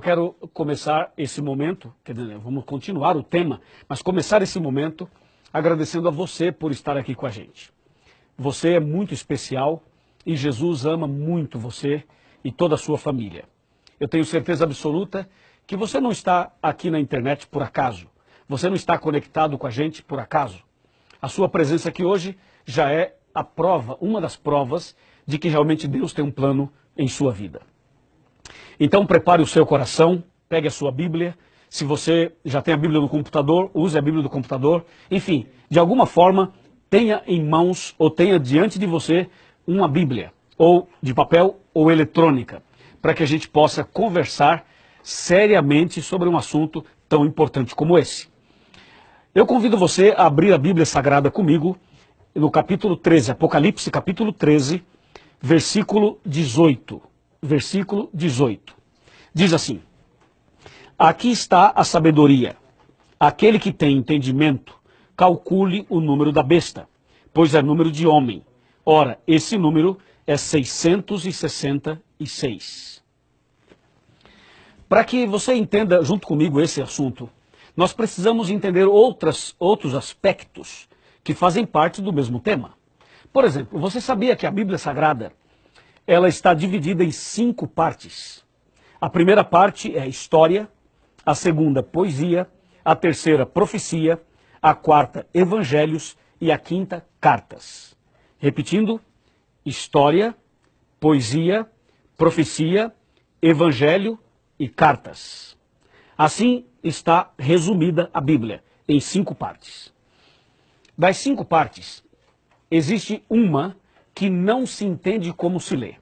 quero começar esse momento, quer dizer, vamos continuar o tema, mas começar esse momento agradecendo a você por estar aqui com a gente. Você é muito especial e Jesus ama muito você e toda a sua família. Eu tenho certeza absoluta que você não está aqui na internet por acaso. Você não está conectado com a gente por acaso. A sua presença aqui hoje já é a prova, uma das provas de que realmente Deus tem um plano em sua vida. Então prepare o seu coração, pegue a sua Bíblia. Se você já tem a Bíblia no computador, use a Bíblia do computador. Enfim, de alguma forma, tenha em mãos ou tenha diante de você uma Bíblia, ou de papel ou eletrônica, para que a gente possa conversar seriamente sobre um assunto tão importante como esse. Eu convido você a abrir a Bíblia Sagrada comigo no capítulo 13, Apocalipse capítulo 13, versículo 18. Versículo 18. Diz assim: aqui está a sabedoria. Aquele que tem entendimento, calcule o número da besta, pois é número de homem. Ora, esse número é 666. Para que você entenda junto comigo esse assunto, nós precisamos entender outros aspectos que fazem parte do mesmo tema. Por exemplo, você sabia que a Bíblia Sagrada ela está dividida em 5 partes? A primeira parte é história, a segunda poesia, a terceira profecia, a quarta evangelhos e a quinta cartas. Repetindo, história, poesia, profecia, evangelho e cartas. Assim está resumida a Bíblia, em 5 partes. Das 5 partes, existe uma que não se entende como se lê.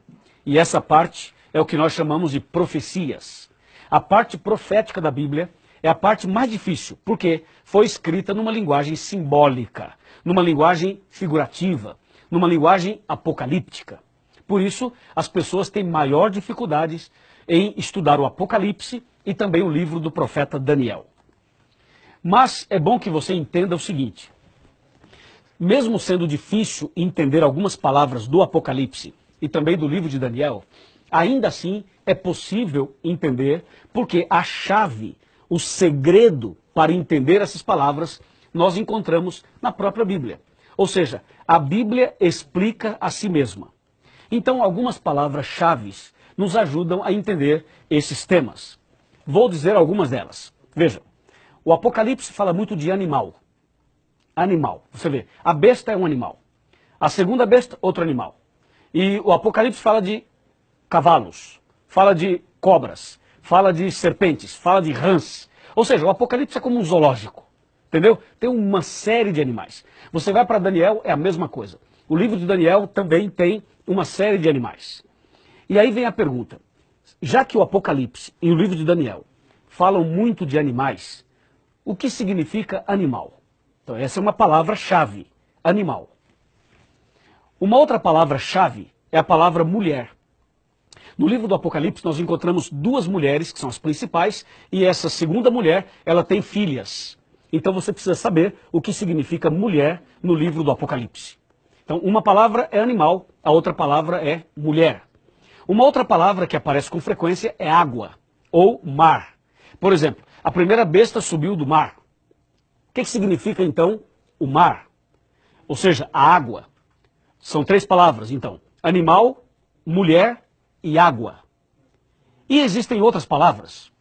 E essa parte é o que nós chamamos de profecias. A parte profética da Bíblia é a parte mais difícil, porque foi escrita numa linguagem simbólica, numa linguagem figurativa, numa linguagem apocalíptica. Por isso, as pessoas têm maior dificuldades em estudar o Apocalipse e também o livro do profeta Daniel. Mas é bom que você entenda o seguinte: mesmo sendo difícil entender algumas palavras do Apocalipse e também do livro de Daniel, ainda assim é possível entender, porque a chave, o segredo para entender essas palavras, nós encontramos na própria Bíblia. Ou seja, a Bíblia explica a si mesma. Então, algumas palavras-chave nos ajudam a entender esses temas. Vou dizer algumas delas. Veja, o Apocalipse fala muito de animal. Animal. Você vê, a besta é um animal. A segunda besta, outro animal. E o Apocalipse fala de cavalos, fala de cobras, fala de serpentes, fala de rãs. Ou seja, o Apocalipse é como um zoológico. Entendeu? Tem uma série de animais. Você vai para Daniel, é a mesma coisa. O livro de Daniel também tem uma série de animais. E aí vem a pergunta: já que o Apocalipse e o livro de Daniel falam muito de animais, o que significa animal? Então, essa é uma palavra-chave, animal. Uma outra palavra-chave é a palavra mulher. No livro do Apocalipse nós encontramos 2 mulheres, que são as principais, e essa segunda mulher, ela tem filhas. Então você precisa saber o que significa mulher no livro do Apocalipse. Então, uma palavra é animal, a outra palavra é mulher. Uma outra palavra que aparece com frequência é água, ou mar. Por exemplo, a primeira besta subiu do mar. O que significa, então, o mar? Ou seja, a água. São 3 palavras, então: animal, mulher e água. E existem outras palavras,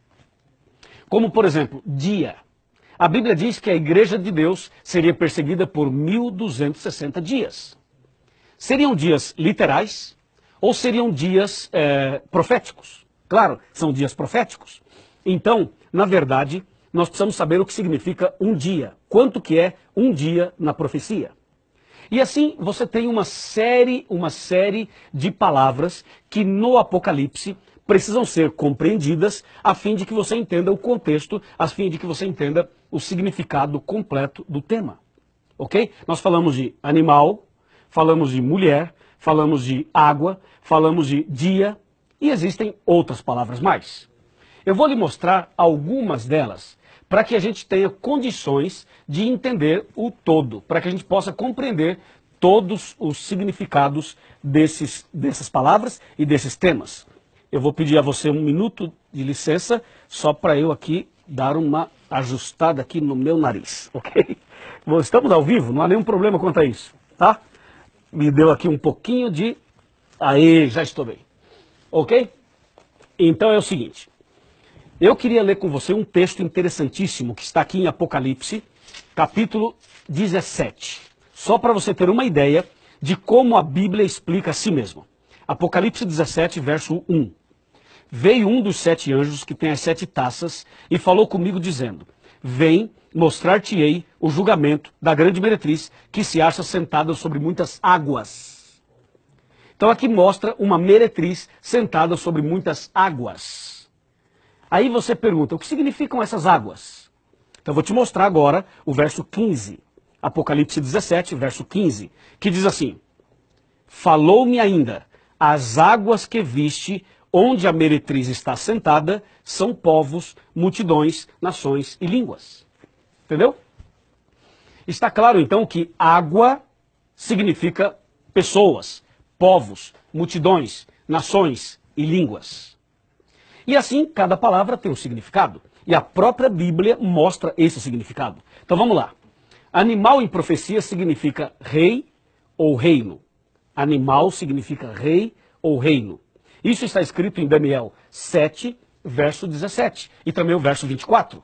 como, por exemplo, dia. A Bíblia diz que a igreja de Deus seria perseguida por 1260 dias. Seriam dias literais ou seriam dias proféticos? Claro, são dias proféticos. Então, na verdade, nós precisamos saber o que significa um dia, quanto que é um dia na profecia. E assim você tem uma série de palavras que no Apocalipse precisam ser compreendidas a fim de que você entenda o contexto, a fim de que você entenda o significado completo do tema. Ok? Nós falamos de animal, falamos de mulher, falamos de água, falamos de dia e existem outras palavras mais. Eu vou lhe mostrar algumas delas para que a gente tenha condições de entender o todo, para que a gente possa compreender todos os significados dessas palavras e desses temas. eu vou pedir a você um minuto de licença, só para eu aqui dar uma ajustada aqui no meu nariz, ok? Estamos ao vivo, não há nenhum problema quanto a isso, tá? Me deu aqui um pouquinho de... Aí, já estou bem, ok? Então é o seguinte, eu queria ler com você um texto interessantíssimo que está aqui em Apocalipse, capítulo 17, só para você ter uma ideia de como a Bíblia explica a si mesma. Apocalipse 17, verso 1. Veio um dos 7 anjos que tem as 7 taças e falou comigo dizendo, vem, mostrar-te-ei o julgamento da grande meretriz que se acha sentada sobre muitas águas. Então aqui mostra uma meretriz sentada sobre muitas águas. Aí você pergunta, o que significam essas águas? Então eu vou te mostrar agora o verso 15. Apocalipse 17, verso 15, que diz assim, falou-me ainda, as águas que viste, onde a meretriz está sentada, são povos, multidões, nações e línguas. Entendeu? Está claro então que água significa pessoas, povos, multidões, nações e línguas. E assim, cada palavra tem um significado. E a própria Bíblia mostra esse significado. Então vamos lá. Animal em profecia significa rei ou reino. Animal significa rei ou reino. Isso está escrito em Daniel 7, verso 17 e também o verso 24.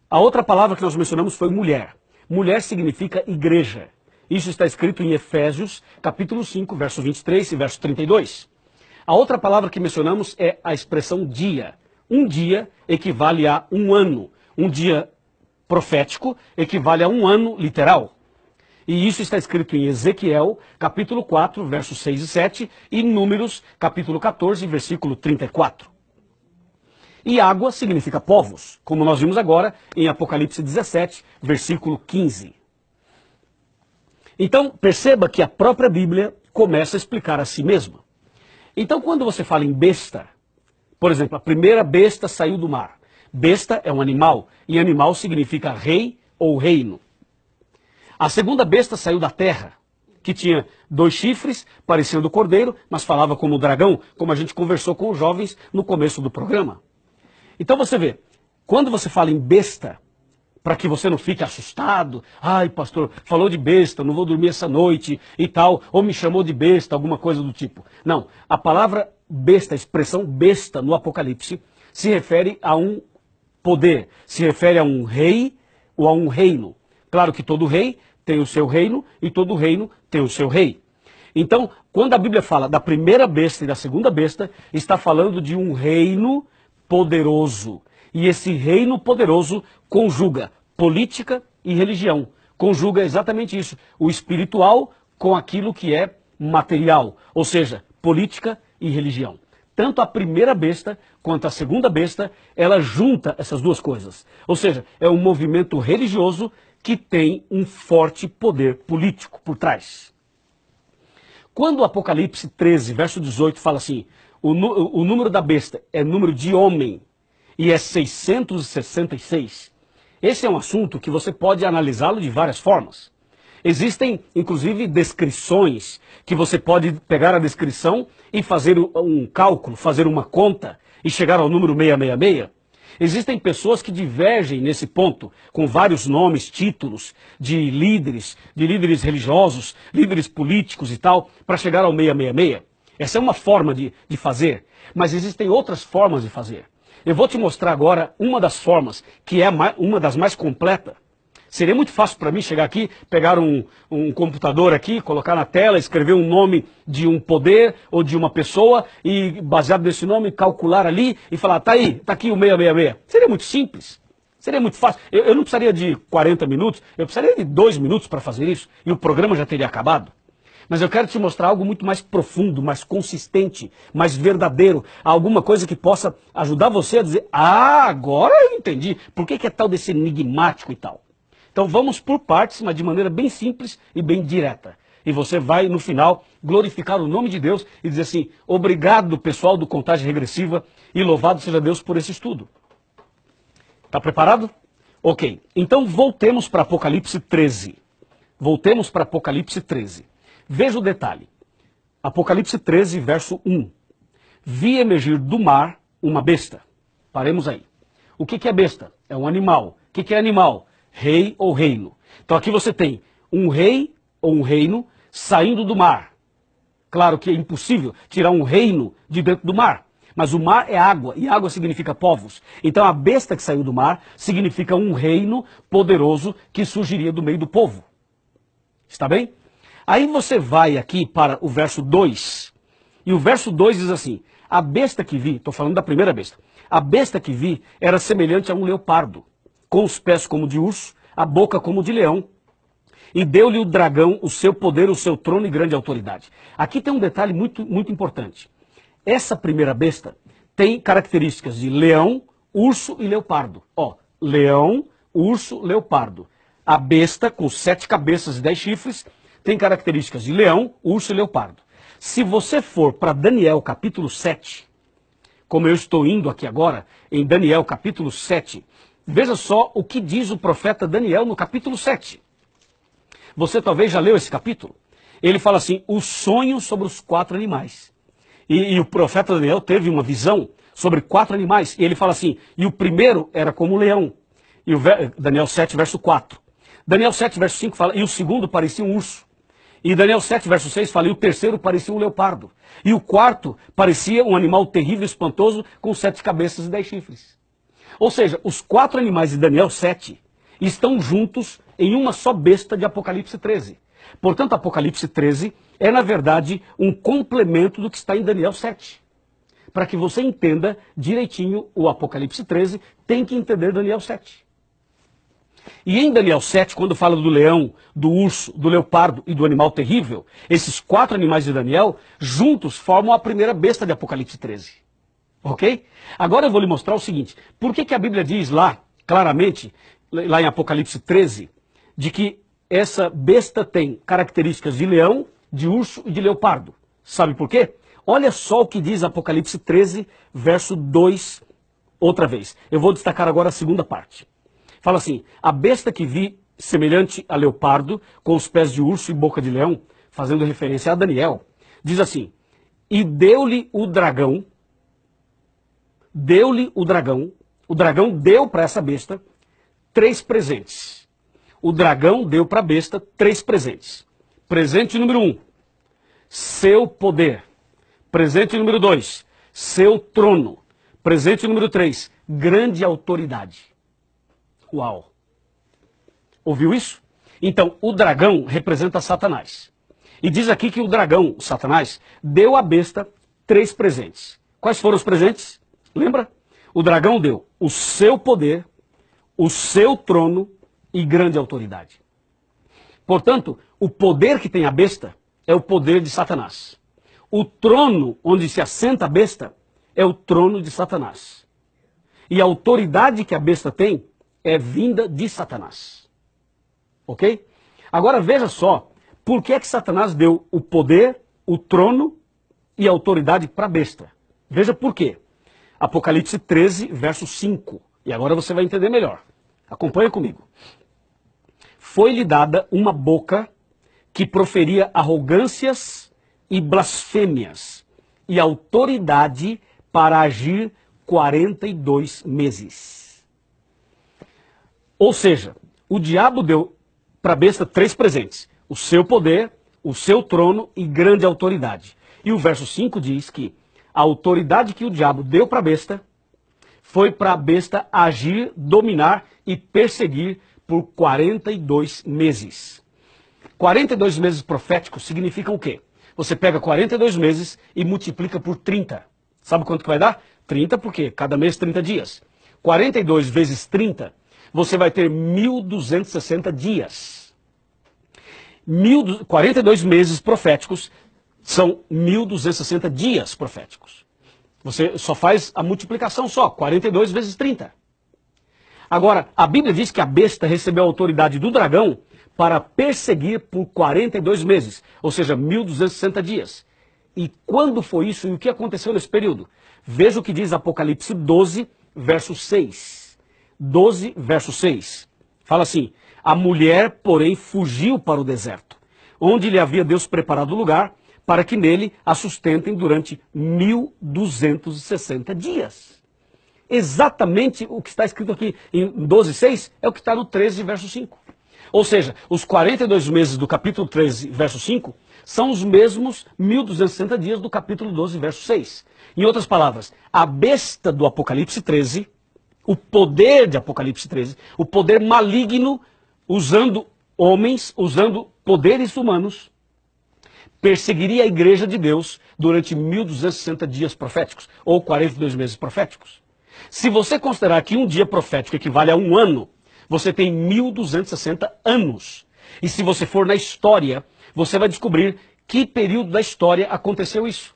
A outra palavra que nós mencionamos foi mulher. Mulher significa igreja. Isso está escrito em Efésios, capítulo 5, verso 23 e verso 32. A outra palavra que mencionamos é a expressão dia. Um dia equivale a um ano. Um dia profético equivale a um ano literal. E isso está escrito em Ezequiel, capítulo 4, versos 6 e 7, e Números, capítulo 14, versículo 34. E água significa povos, como nós vimos agora em Apocalipse 17, versículo 15. Então, perceba que a própria Bíblia começa a explicar a si mesma. Então, quando você fala em besta, por exemplo, a primeira besta saiu do mar. Besta é um animal, e animal significa rei ou reino. A segunda besta saiu da terra, que tinha 2 chifres, parecendo cordeiro, mas falava como dragão, como a gente conversou com os jovens no começo do programa. Então você vê, quando você fala em besta, para que você não fique assustado, ai pastor, falou de besta, não vou dormir essa noite e tal, ou me chamou de besta, alguma coisa do tipo. Não, a palavra besta, a expressão besta no Apocalipse, se refere a um poder, se refere a um rei ou a um reino. Claro que todo rei tem o seu reino e todo reino tem o seu rei. Então, quando a Bíblia fala da primeira besta e da segunda besta, está falando de um reino poderoso. E esse reino poderoso conjuga política e religião. Conjuga exatamente isso, o espiritual com aquilo que é material, ou seja, política e religião. Tanto a primeira besta quanto a segunda besta, ela junta essas duas coisas. Ou seja, é um movimento religioso que tem um forte poder político por trás. Quando o Apocalipse 13, verso 18, fala assim, o número da besta é número de homem e é 666, esse é um assunto que você pode analisá-lo de várias formas. Existem, inclusive, descrições que você pode pegar a descrição e fazer um cálculo, fazer uma conta e chegar ao número 666. Existem pessoas que divergem nesse ponto, com vários nomes, títulos de líderes religiosos, líderes políticos e tal, para chegar ao 666. Essa é uma forma de fazer, mas existem outras formas de fazer. Eu vou te mostrar agora uma das formas, que é uma das mais completas. Seria muito fácil para mim chegar aqui, pegar um computador aqui, colocar na tela, escrever um nome de um poder ou de uma pessoa e, baseado nesse nome, calcular ali e falar, tá aí, tá aqui o 666. Seria muito simples, seria muito fácil. Eu não precisaria de 40 minutos, eu precisaria de 2 minutos para fazer isso e o programa já teria acabado. Mas eu quero te mostrar algo muito mais profundo, mais consistente, mais verdadeiro, alguma coisa que possa ajudar você a dizer, agora eu entendi, por que é tal desse enigmático e tal. Então vamos por partes, mas de maneira bem simples e bem direta. E você vai, no final, glorificar o nome de Deus e dizer assim, obrigado, pessoal do Contagem Regressiva, e louvado seja Deus por esse estudo. Está preparado? Ok, então voltemos para Apocalipse 13. Voltemos para Apocalipse 13. Veja o detalhe. Apocalipse 13, verso 1. vi emergir do mar uma besta. Paremos aí. O que é besta? É um animal. O que é animal? Rei ou reino. Então aqui você tem um rei ou um reino saindo do mar. Claro que é impossível tirar um reino de dentro do mar. Mas o mar é água, e água significa povos. Então a besta que saiu do mar significa um reino poderoso que surgiria do meio do povo. Está bem? Aí você vai aqui para o verso 2. E o verso 2 diz assim: a besta que vi, estou falando da primeira besta, a besta que vi era semelhante a um leopardo, com os pés como de urso, a boca como de leão. E deu-lhe o dragão o seu poder, o seu trono e grande autoridade. Aqui tem um detalhe muito importante. Essa primeira besta tem características de leão, urso e leopardo. Ó, leão, urso, leopardo. A besta, com 7 cabeças e 10 chifres, tem características de leão, urso e leopardo. Se você for para Daniel capítulo 7, como eu estou indo aqui agora, em Daniel capítulo 7, veja só o que diz o profeta Daniel no capítulo 7. Você talvez já leu esse capítulo. Ele fala assim: o sonho sobre os 4 animais. E o profeta Daniel teve uma visão sobre 4 animais. E ele fala assim: e o primeiro era como um leão. E Daniel 7, verso 4. Daniel 7, verso 5 fala: e o segundo parecia um urso. E Daniel 7, verso 6 fala: e o terceiro parecia um leopardo. E o quarto parecia um animal terrível e espantoso com 7 cabeças e 10 chifres. Ou seja, os 4 animais de Daniel 7 estão juntos em uma só besta de Apocalipse 13. Portanto, Apocalipse 13 é, na verdade, um complemento do que está em Daniel 7. Para que você entenda direitinho o Apocalipse 13, tem que entender Daniel 7. E em Daniel 7, quando fala do leão, do urso, do leopardo e do animal terrível, esses 4 animais de Daniel, juntos formam a primeira besta de Apocalipse 13. Ok? Agora eu vou lhe mostrar o seguinte: por que a Bíblia diz lá, claramente, lá em Apocalipse 13, de que essa besta tem características de leão, de urso e de leopardo? Sabe por quê? Olha só o que diz Apocalipse 13, verso 2, outra vez. Eu vou destacar agora a segunda parte. Fala assim: a besta que vi semelhante a leopardo, com os pés de urso e boca de leão, fazendo referência a Daniel, diz assim: e deu-lhe o dragão deu para essa besta 3 presentes. O dragão deu para a besta 3 presentes. Presente número 1, seu poder. Presente número 2, seu trono. Presente número 3, grande autoridade. Uau! Ouviu isso? Então, o dragão representa Satanás. E diz aqui que o dragão, Satanás, deu à besta 3 presentes. Quais foram os presentes? Lembra? O dragão deu o seu poder, o seu trono e grande autoridade. Portanto, o poder que tem a besta é o poder de Satanás. O trono onde se assenta a besta é o trono de Satanás. E a autoridade que a besta tem é vinda de Satanás. Ok? Agora veja só, por que Satanás deu o poder, o trono e a autoridade para a besta? Veja por quê. Apocalipse 13, verso 5. E agora você vai entender melhor. Acompanha comigo. Foi-lhe dada uma boca que proferia arrogâncias e blasfêmias, e autoridade para agir 42 meses. Ou seja, o diabo deu para a besta 3 presentes: o seu poder, o seu trono e grande autoridade. E o verso 5 diz que a autoridade que o diabo deu para a besta foi para a besta agir, dominar e perseguir por 42 meses. 42 meses proféticos significam o quê? Você pega 42 meses e multiplica por 30. Sabe quanto que vai dar? 30 porque cada mês 30 dias. 42 vezes 30, você vai ter 1.260 dias. 42 meses proféticos são 1.260 dias proféticos. Você só faz a multiplicação só, 42 vezes 30. Agora, a Bíblia diz que a besta recebeu a autoridade do dragão para perseguir por 42 meses, ou seja, 1.260 dias. E quando foi isso e o que aconteceu nesse período? Veja o que diz Apocalipse 12, verso 6. 12, verso 6. Fala assim: a mulher, porém, fugiu para o deserto, onde lhe havia Deus preparado lugar, para que nele a sustentem durante 1260 dias. Exatamente o que está escrito aqui em 12:6 é o que está no 13, verso 5. Ou seja, os 42 meses do capítulo 13, verso 5, são os mesmos 1260 dias do capítulo 12, verso 6. Em outras palavras, a besta do Apocalipse 13, o poder de Apocalipse 13, o poder maligno, usando homens, usando poderes humanos, perseguiria a igreja de Deus durante 1260 dias proféticos, ou 42 meses proféticos. Se você considerar que um dia profético equivale a um ano, você tem 1260 anos. E se você for na história, você vai descobrir que período da história aconteceu isso.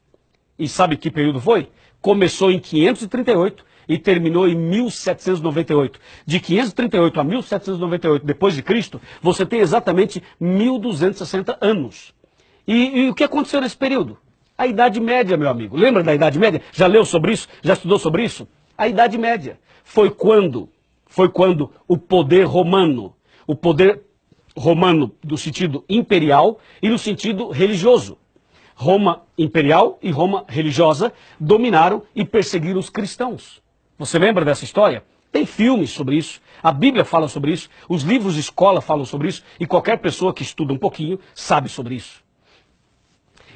E sabe que período foi? Começou em 538 e terminou em 1798. De 538 a 1798 depois de Cristo, você tem exatamente 1260 anos. E o que aconteceu nesse período? A Idade Média, meu amigo. Lembra da Idade Média? Já leu sobre isso? Já estudou sobre isso? A Idade Média foi quando o poder romano no sentido imperial e no sentido religioso. Roma imperial e Roma religiosa dominaram e perseguiram os cristãos. Você lembra dessa história? Tem filmes sobre isso, a Bíblia fala sobre isso, os livros de escola falam sobre isso e qualquer pessoa que estuda um pouquinho sabe sobre isso.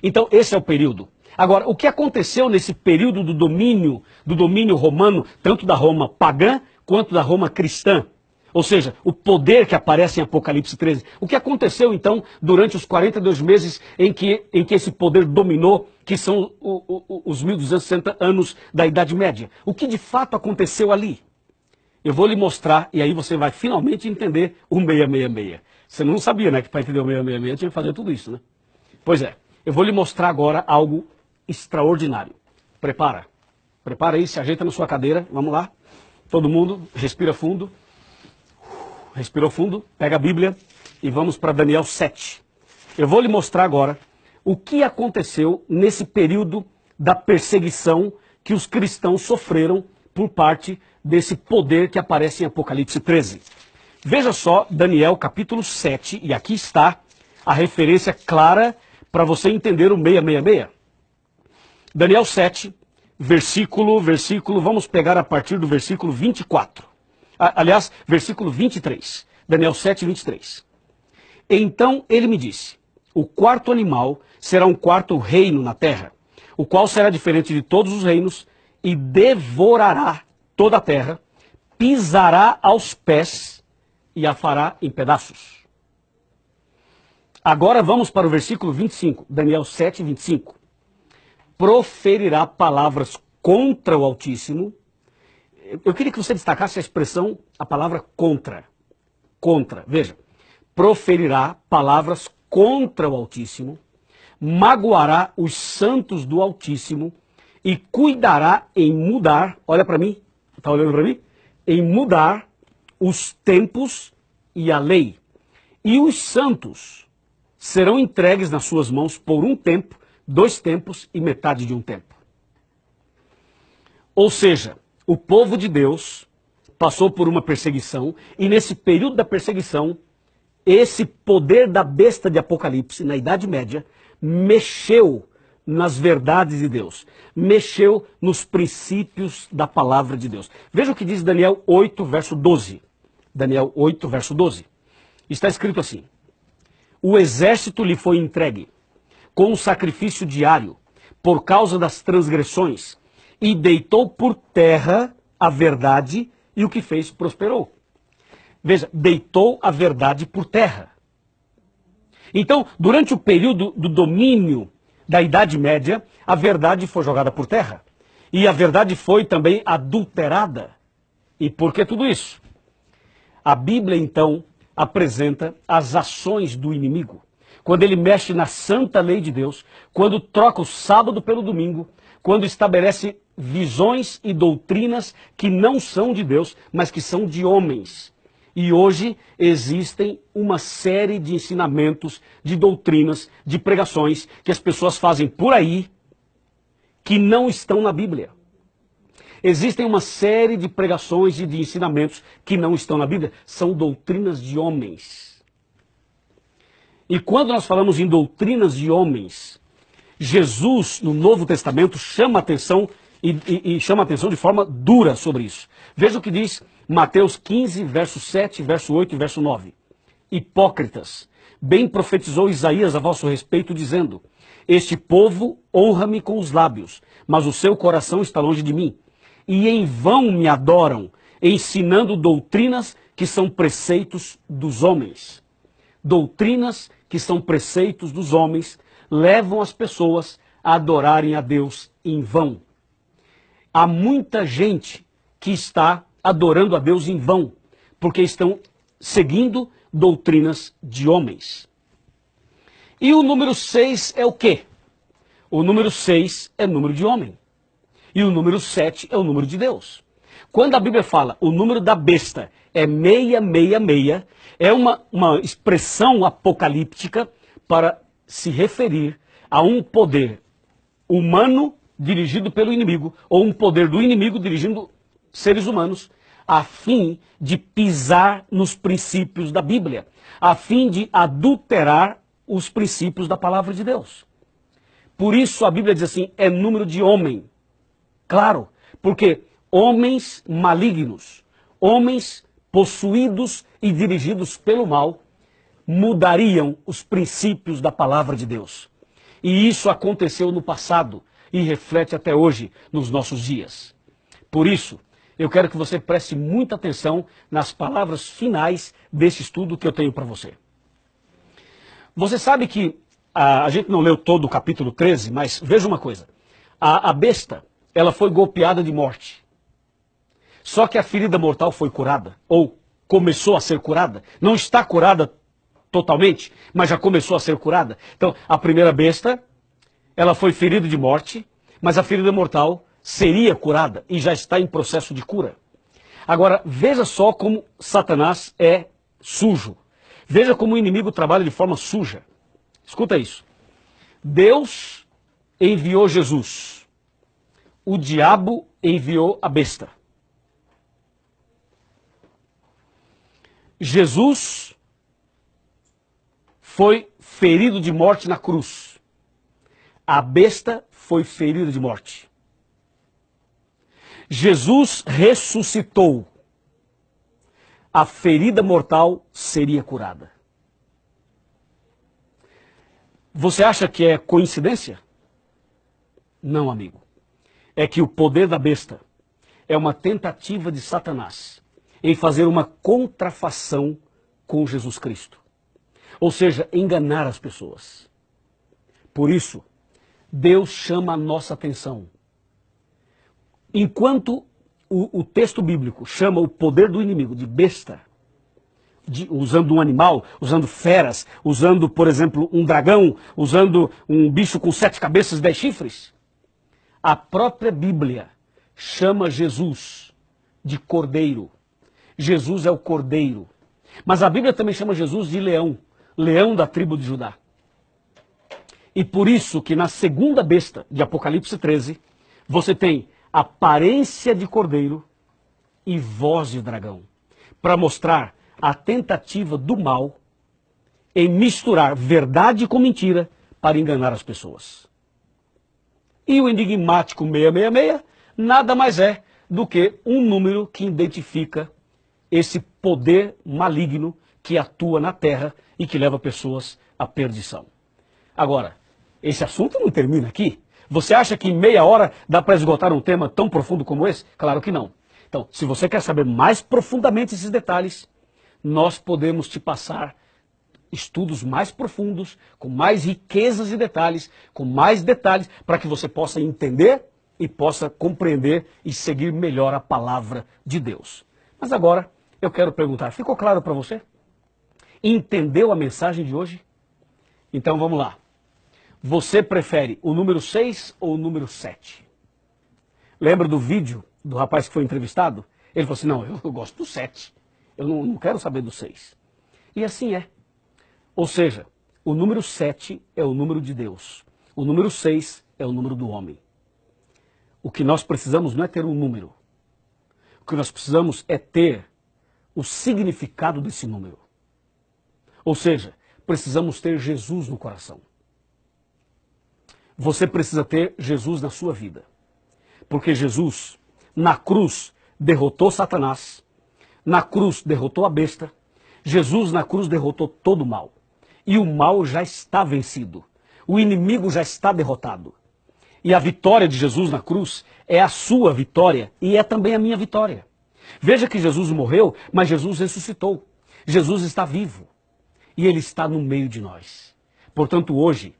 Então esse é o período. Agora, o que aconteceu nesse período do domínio romano, tanto da Roma pagã quanto da Roma cristã? Ou seja, o poder que aparece em Apocalipse 13. O que aconteceu, então, durante os 42 meses em que esse poder dominou, que são os 1260 anos da Idade Média? O que de fato aconteceu ali? Eu vou lhe mostrar, e aí você vai finalmente entender o 666. Você não sabia, né, que para entender o 666 tinha que fazer tudo isso, né? Pois é, eu vou lhe mostrar agora algo extraordinário. Prepara aí, se ajeita na sua cadeira, vamos lá. Todo mundo, respira fundo. Respirou fundo, pega a Bíblia e vamos para Daniel 7. Eu vou lhe mostrar agora o que aconteceu nesse período da perseguição que os cristãos sofreram por parte desse poder que aparece em Apocalipse 13. Veja só, Daniel capítulo 7, e aqui está a referência clara para você entender o 666. Daniel 7, versículo, vamos pegar a partir do versículo 24. Aliás, versículo 23. Daniel 7, 23. Então ele me disse, o quarto animal será um quarto reino na terra, o qual será diferente de todos os reinos e devorará toda a terra, pisará aos pés e a fará em pedaços. Agora vamos para o versículo 25, Daniel 7, 25. Proferirá palavras contra o Altíssimo. Eu queria que você destacasse a expressão, a palavra contra. Contra, veja. Proferirá palavras contra o Altíssimo, magoará os santos do Altíssimo e cuidará em mudar, olha para mim, está olhando para mim? Em mudar os tempos e a lei. E os santos serão entregues nas suas mãos por um tempo, 2 tempos e metade de um tempo. Ou seja, o povo de Deus passou por uma perseguição e nesse período da perseguição, esse poder da besta de Apocalipse, na Idade Média, mexeu nas verdades de Deus, mexeu nos princípios da palavra de Deus. Veja o que diz Daniel 8, verso 12. Daniel 8, verso 12. Está escrito assim: o exército lhe foi entregue com um sacrifício diário por causa das transgressões e deitou por terra a verdade e o que fez prosperou. Veja, deitou a verdade por terra. Então, durante o período do domínio da Idade Média, a verdade foi jogada por terra. E a verdade foi também adulterada. E por que tudo isso? A Bíblia, então, apresenta as ações do inimigo. Quando ele mexe na santa lei de Deus, quando troca o sábado pelo domingo, quando estabelece visões e doutrinas que não são de Deus, mas que são de homens. E hoje existem uma série de ensinamentos, de doutrinas, de pregações que as pessoas fazem por aí que não estão na Bíblia. Existem uma série de pregações e de ensinamentos que não estão na Bíblia. São doutrinas de homens. E quando nós falamos em doutrinas de homens, Jesus, no Novo Testamento, chama a atenção e chama a atenção de forma dura sobre isso. Veja o que diz Mateus 15, verso 7, verso 8 e verso 9. Hipócritas, bem profetizou Isaías a vosso respeito, dizendo: este povo honra-me com os lábios, mas o seu coração está longe de mim. E em vão me adoram, ensinando doutrinas que são preceitos dos homens. Doutrinas que são preceitos dos homens levam as pessoas a adorarem a Deus em vão. Há muita gente que está adorando a Deus em vão, porque estão seguindo doutrinas de homens. E o número 6 é o quê? O número 6 é número de homem. E o número 7 é o número de Deus. Quando a Bíblia fala o número da besta é 666, é uma expressão apocalíptica para se referir a um poder humano dirigido pelo inimigo, ou um poder do inimigo dirigindo seres humanos, a fim de pisar nos princípios da Bíblia, a fim de adulterar os princípios da palavra de Deus. Por isso a Bíblia diz assim, é número de homem. Claro, porque homens malignos, homens possuídos e dirigidos pelo mal, mudariam os princípios da palavra de Deus. E isso aconteceu no passado e reflete até hoje nos nossos dias. Por isso, eu quero que você preste muita atenção nas palavras finais desse estudo que eu tenho para você. Você sabe que a gente não leu todo o capítulo 13, mas veja uma coisa. A besta, ela foi golpeada de morte. Só que a ferida mortal foi curada, ou começou a ser curada. Não está curada totalmente, mas já começou a ser curada. Então, a primeira besta, ela foi ferida de morte, mas a ferida mortal seria curada e já está em processo de cura. Agora, veja só como Satanás é sujo. Veja como o inimigo trabalha de forma suja. Escuta isso. Deus enviou Jesus. O diabo enviou a besta. Jesus foi ferido de morte na cruz. A besta foi ferida de morte. Jesus ressuscitou. A ferida mortal seria curada. Você acha que é coincidência? Não, amigo. É que o poder da besta é uma tentativa de Satanás em fazer uma contrafação com Jesus Cristo. Ou seja, enganar as pessoas. Por isso, Deus chama a nossa atenção. Enquanto o texto bíblico chama o poder do inimigo de besta, usando um animal, usando feras, usando, por exemplo, um dragão, usando um bicho com 7 cabeças e 10 chifres, a própria Bíblia chama Jesus de cordeiro. Jesus é o cordeiro. Mas a Bíblia também chama Jesus de leão, leão da tribo de Judá. E por isso que na segunda besta de Apocalipse 13, você tem aparência de cordeiro e voz de dragão, para mostrar a tentativa do mal em misturar verdade com mentira para enganar as pessoas. E o enigmático 666 nada mais é do que um número que identifica esse poder maligno que atua na terra e que leva pessoas à perdição. Agora, esse assunto não termina aqui. Você acha que em meia hora dá para esgotar um tema tão profundo como esse? Claro que não. Então, se você quer saber mais profundamente esses detalhes, nós podemos te passar estudos mais profundos, com mais riquezas de detalhes, com mais detalhes, para que você possa entender e possa compreender e seguir melhor a palavra de Deus. Mas agora, eu quero perguntar, ficou claro para você? Entendeu a mensagem de hoje? Então vamos lá. Você prefere o número 6 ou o número 7? Lembra do vídeo do rapaz que foi entrevistado? Ele falou assim, não, eu gosto do 7. Eu não quero saber do 6. E assim é. Ou seja, o número 7 é o número de Deus. O número 6 é o número do homem. O que nós precisamos não é ter um número. O que nós precisamos é ter o significado desse número. Ou seja, precisamos ter Jesus no coração. você precisa ter Jesus na sua vida. Porque Jesus, na cruz, derrotou Satanás. Na cruz, derrotou a besta. Jesus, na cruz, derrotou todo o mal. E o mal já está vencido. O inimigo já está derrotado. E a vitória de Jesus na cruz é a sua vitória e é também a minha vitória. Veja que Jesus morreu, mas Jesus ressuscitou. Jesus está vivo. E Ele está no meio de nós. Portanto, hoje,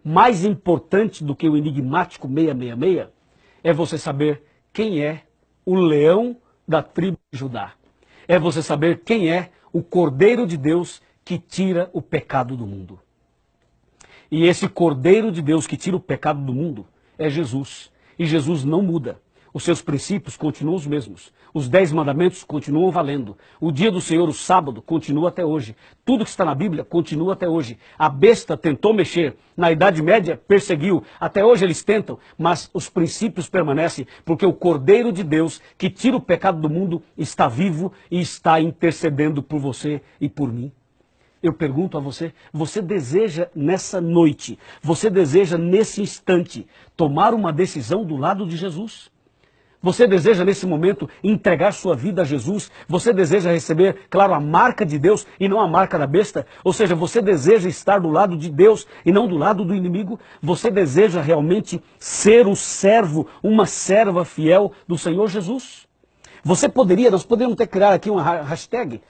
mais importante do que o enigmático 666 é você saber quem é o leão da tribo de Judá. É você saber quem é o Cordeiro de Deus que tira o pecado do mundo. E esse Cordeiro de Deus que tira o pecado do mundo é Jesus. E Jesus não muda. Os seus princípios continuam os mesmos. Os 10 mandamentos continuam valendo. O dia do Senhor, o sábado, continua até hoje. Tudo que está na Bíblia continua até hoje. A besta tentou mexer. Na Idade Média, perseguiu. Até hoje eles tentam, mas os princípios permanecem, porque o Cordeiro de Deus, que tira o pecado do mundo, está vivo e está intercedendo por você e por mim. Eu pergunto a você, você deseja nessa noite, você deseja nesse instante, tomar uma decisão do lado de Jesus? Você deseja nesse momento entregar sua vida a Jesus? Você deseja receber, claro, a marca de Deus e não a marca da besta? Ou seja, você deseja estar do lado de Deus e não do lado do inimigo? Você deseja realmente ser um servo, uma serva fiel do Senhor Jesus? Nós poderíamos ter criado aqui uma hashtag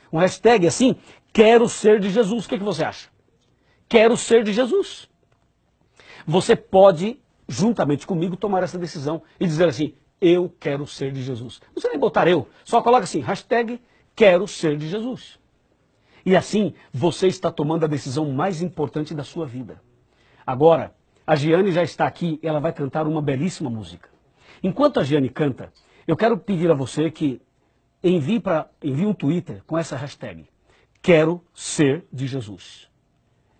assim, quero ser de Jesus. O que você acha? Quero ser de Jesus. Você pode, juntamente comigo, tomar essa decisão e dizer assim, eu quero ser de Jesus. Não precisa nem botar eu, só coloca assim, hashtag quero ser de Jesus. E assim, você está tomando a decisão mais importante da sua vida. Agora, a Giane já está aqui, ela vai cantar uma belíssima música. Enquanto a Giane canta, eu quero pedir a você que envie um Twitter com essa hashtag, quero ser de Jesus.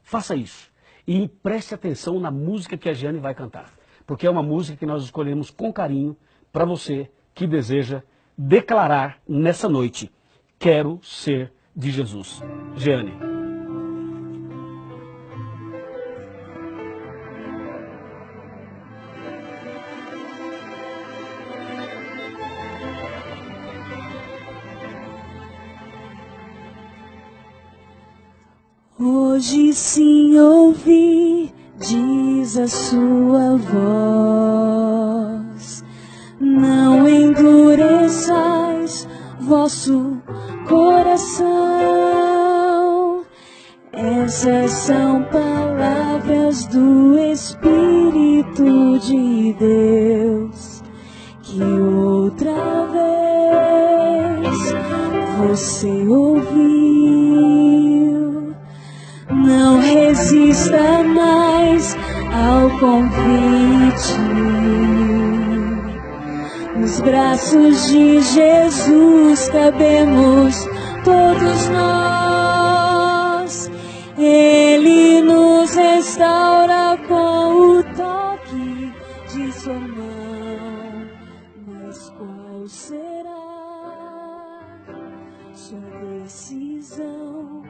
Faça isso e preste atenção na música que a Giane vai cantar, porque é uma música que nós escolhemos com carinho para você que deseja declarar nessa noite, quero ser de Jesus. Giane. Hoje sim ouvi, diz a sua voz, não endureçais vosso coração. Essas são palavras do Espírito de Deus, que outra vez você ouviu. Não resista mais ao convite. Nos braços de Jesus cabemos todos nós. Ele nos restaura com o toque de sua mão. Mas qual será sua decisão?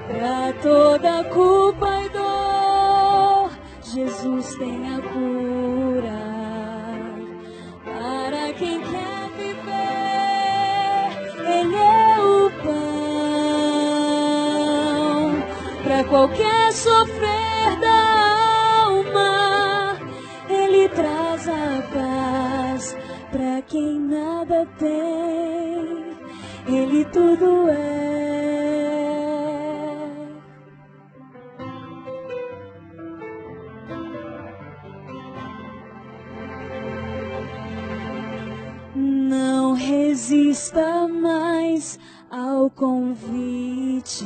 Pra toda culpa e dor, Jesus tem a cura. Para quem quer viver, Ele é o pão. Pra qualquer sofrer da alma, Ele traz a paz. Pra quem nada tem, Ele tudo é. Não resista mais ao convite.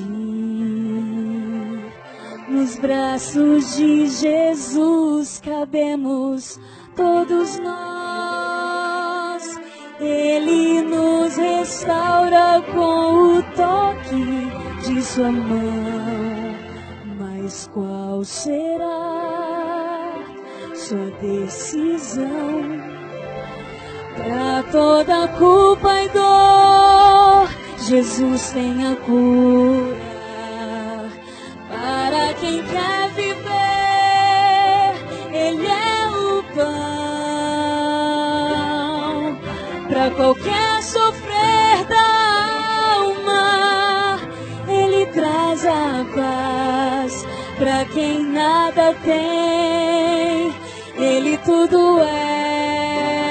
Nos braços de Jesus cabemos todos nós. Ele nos restaura com o toque de sua mão. Mas qual será sua decisão? Pra toda culpa e dor, Jesus tem a cura. Para quem quer viver, qualquer sofrer da alma, Ele traz a paz. Pra quem nada tem, Ele tudo é.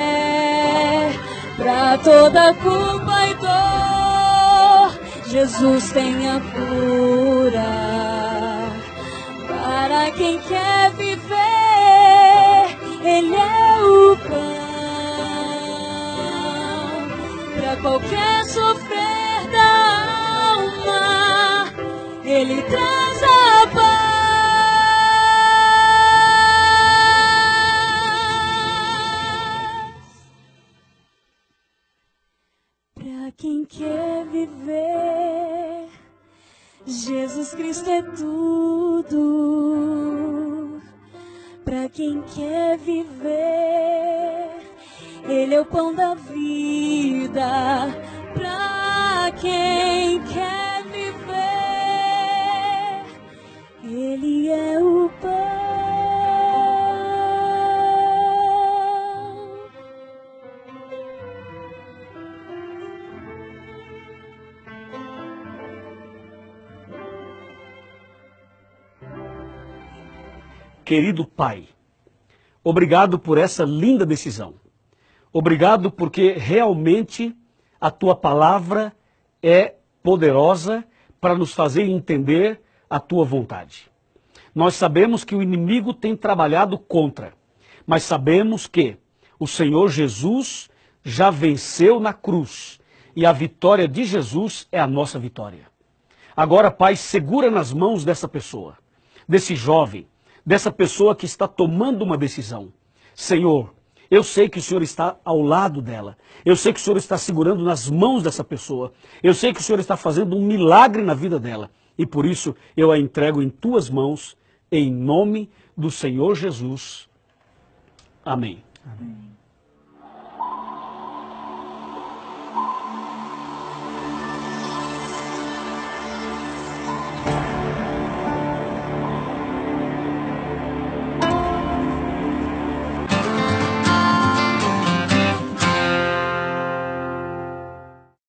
Pra toda culpa e dor, Jesus tem a cura. Para quem quer viver, Ele é o pão. Pra qualquer sofrer da alma, Ele traz a paz. Pra quem quer viver, Jesus Cristo é tudo. Pra quem quer viver, Ele é o pão da vida. Pra quem quer viver, Ele é o pão. Querido Pai, obrigado por essa linda decisão. Obrigado porque realmente a Tua palavra é poderosa para nos fazer entender a Tua vontade. Nós sabemos que o inimigo tem trabalhado contra, mas sabemos que o Senhor Jesus já venceu na cruz e a vitória de Jesus é a nossa vitória. Agora, Pai, segura nas mãos dessa pessoa, desse jovem, dessa pessoa que está tomando uma decisão. Senhor, eu sei que o Senhor está ao lado dela. Eu sei que o Senhor está segurando nas mãos dessa pessoa. Eu sei que o Senhor está fazendo um milagre na vida dela. E por isso eu a entrego em Tuas mãos, em nome do Senhor Jesus. Amém. Amém.